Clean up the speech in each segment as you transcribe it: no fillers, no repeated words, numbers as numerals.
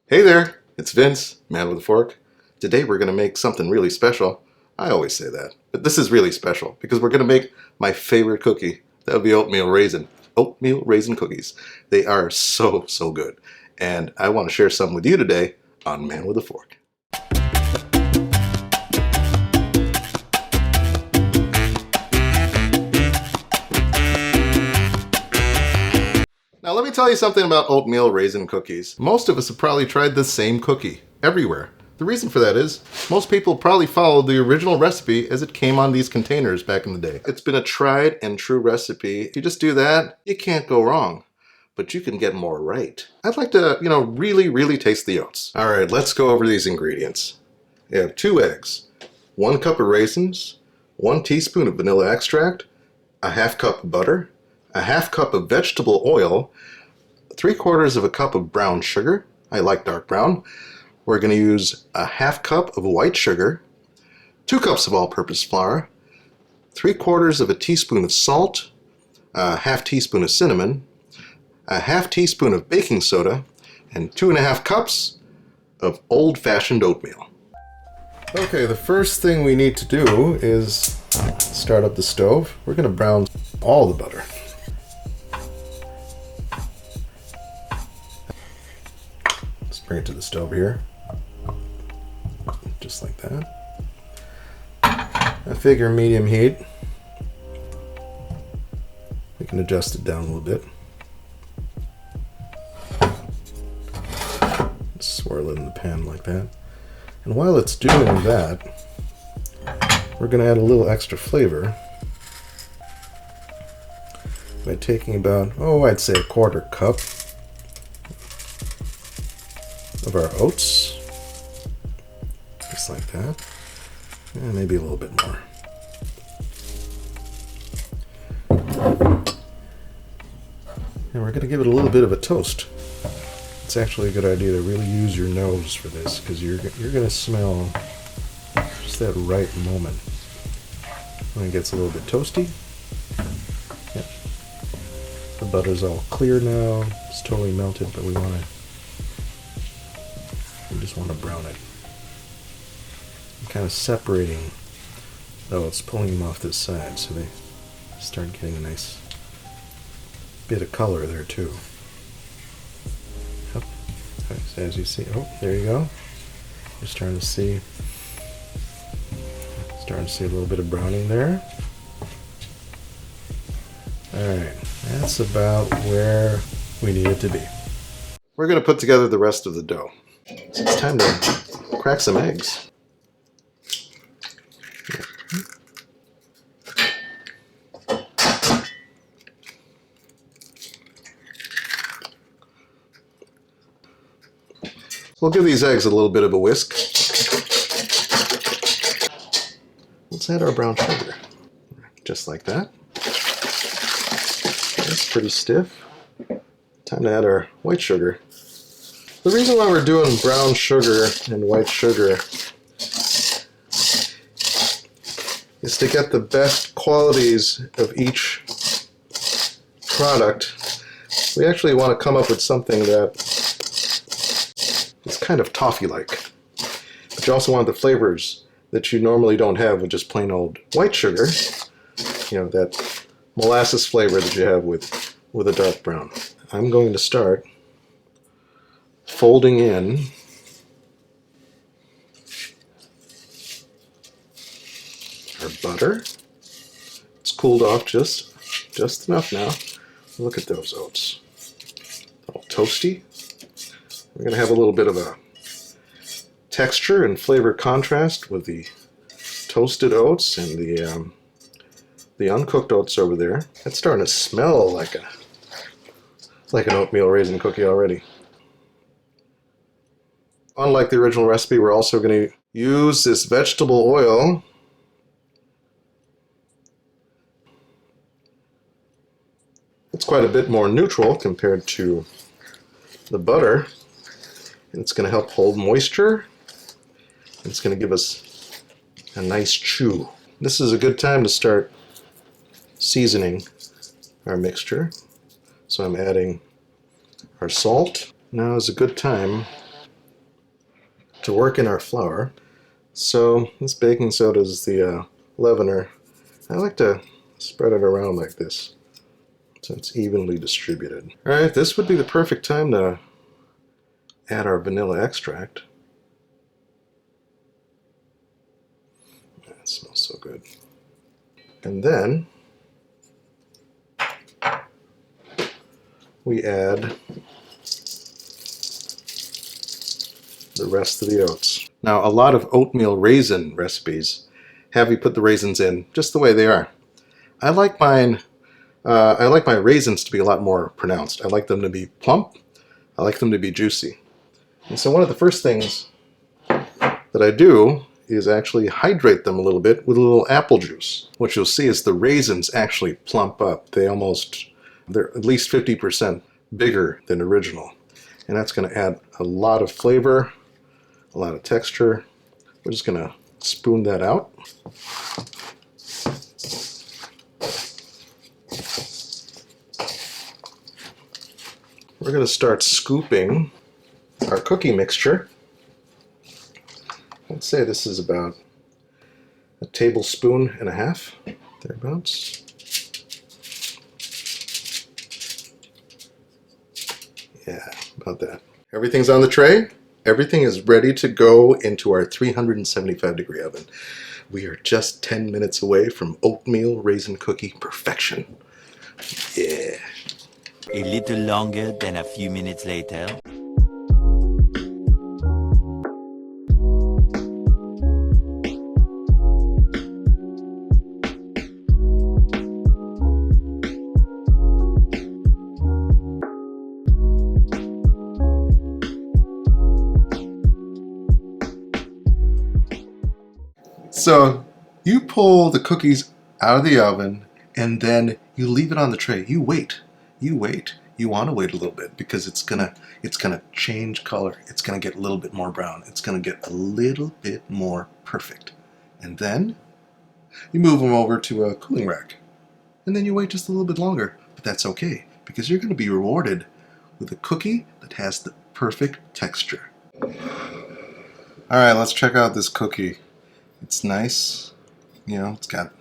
Hey there, it's Vince, Man with a Fork. Today we're going to make something really special. I always say that, but this is really special because we're going to make my favorite cookie. That would be oatmeal raisin. Oatmeal raisin cookies. They are so good. And I want to share some with you today on Man with a Fork. Now let me tell you something about oatmeal raisin cookies. Most of us have probably tried the same cookie everywhere. The reason for that is most people probably followed the original recipe as it came on these containers back in the day. It's been a tried and true recipe. If you just do that, you can't go wrong. But you can get more right. I'd like to, really taste the oats. All right, let's go over these ingredients. You have 2 eggs, 1 cup of raisins, 1 teaspoon of vanilla extract, a ½ cup of butter, a ½ cup of vegetable oil, 3/4 of a cup of brown sugar. I like dark brown. We're going to use a ½ cup of white sugar, 2 cups of all-purpose flour, 3/4 of a teaspoon of salt, a ½ teaspoon of cinnamon, a ½ teaspoon of baking soda, and 2½ cups of old-fashioned oatmeal. Okay, the first thing we need to do is start up the stove. We're going to brown all the butter. Let's bring it to the stove here. Just like that. I figure medium heat. We can adjust it down a little bit. Swirl it in the pan like that. And while it's doing that, we're going to add a little extra flavor by taking about, I'd say ¼ cup of our oats. Just like that. And maybe a little bit more. And we're going to give it a little bit of a toast. It's actually a good idea to really use your nose for this because you're going to smell just that right moment. When it gets a little bit toasty. Yep. The butter's all clear now. It's totally melted, but we just want to brown it. Kind of separating the oats, pulling them off this side so they start getting a nice bit of color there too. Yep. Right, so as you see, there you go. You're starting to see a little bit of browning there. Alright, that's about where we need it to be. We're going to put together the rest of the dough. So it's time to crack some eggs. We'll give these eggs a little bit of a whisk. Let's add our brown sugar. Just like that. That's pretty stiff. Time to add our white sugar. The reason why we're doing brown sugar and white sugar is to get the best qualities of each product. We actually want to come up with something that is kind of toffee-like. But you also want the flavors that you normally don't have with just plain old white sugar. That molasses flavor that you have with a dark brown. I'm going to start folding in our butter. It's cooled off just enough now. Look at those oats. All toasty. We're going to have a little bit of a texture and flavor contrast with the toasted oats and the uncooked oats over there. It's starting to smell like an oatmeal raisin cookie already. Unlike the original recipe, we're also going to use this vegetable oil. It's quite a bit more neutral compared to the butter. And it's going to help hold moisture. And it's going to give us a nice chew. This is a good time to start seasoning our mixture. So I'm adding our salt. Now is a good time to work in our flour. So this baking soda is the leavener. I like to spread it around like this so it's evenly distributed. Alright, this would be the perfect time to add our vanilla extract. That smells so good. And then we add the rest of the oats. Now, a lot of oatmeal raisin recipes have you put the raisins in just the way they are. I like mine. I like my raisins to be a lot more pronounced. I like them to be plump. I like them to be juicy. And so one of the first things that I do is actually hydrate them a little bit with a little apple juice. What you'll see is the raisins actually plump up. They're at least 50% bigger than original. And that's going to add a lot of flavor, a lot of texture. We're just going to spoon that out. We're going to start scooping our cookie mixture. I'd say this is about a tablespoon and a half, thereabouts. Yeah, about that. Everything's on the tray. Everything is ready to go into our 375-degree oven. We are just 10 minutes away from oatmeal raisin cookie perfection. Yeah. A little longer than a few minutes later. So you pull the cookies out of the oven and then you leave it on the tray. You wait. You wait. You want to wait a little bit because it's gonna change color. It's gonna get a little bit more brown. It's gonna get a little bit more perfect. And then you move them over to a cooling rack. And then you wait just a little bit longer. But that's okay because you're gonna be rewarded with a cookie that has the perfect texture. Alright, let's check out this cookie. It's nice. You know, it's got...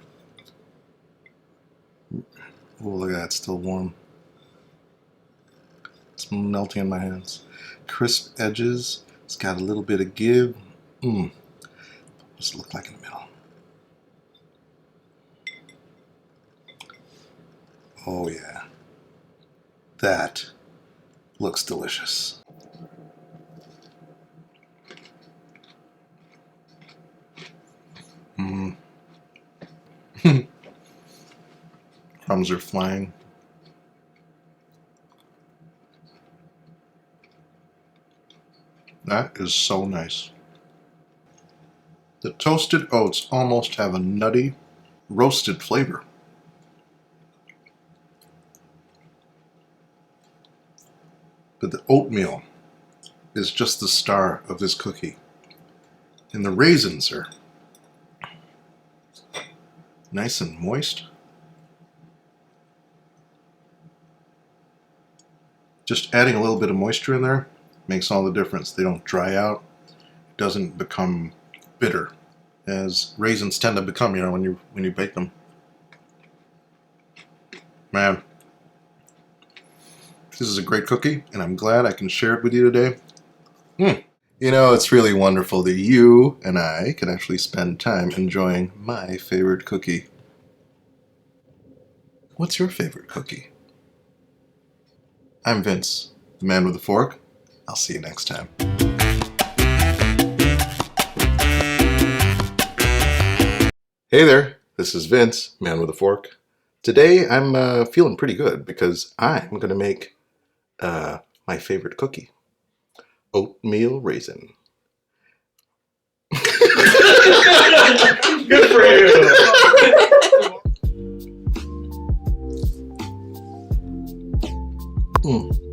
Oh, look at that, it's still warm. It's melting in my hands. Crisp edges. It's got a little bit of give. What does it look like in the middle? Oh yeah. That looks delicious. Crumbs are flying. That is so nice. The toasted oats almost have a nutty, roasted flavor. But the oatmeal is just the star of this cookie. And the raisins are nice and moist. Just adding a little bit of moisture in there makes all the difference. They don't dry out. It doesn't become bitter, as raisins tend to become, you know, when you bake them. Man, this is a great cookie, and I'm glad I can share it with you today. You know, it's really wonderful that you and I can actually spend time enjoying my favorite cookie. What's your favorite cookie? I'm Vince, the man with a fork. I'll see you next time. Hey there, this is Vince, man with a fork. Today I'm feeling pretty good because I'm going to make my favorite cookie. Oatmeal raisin. Good for you.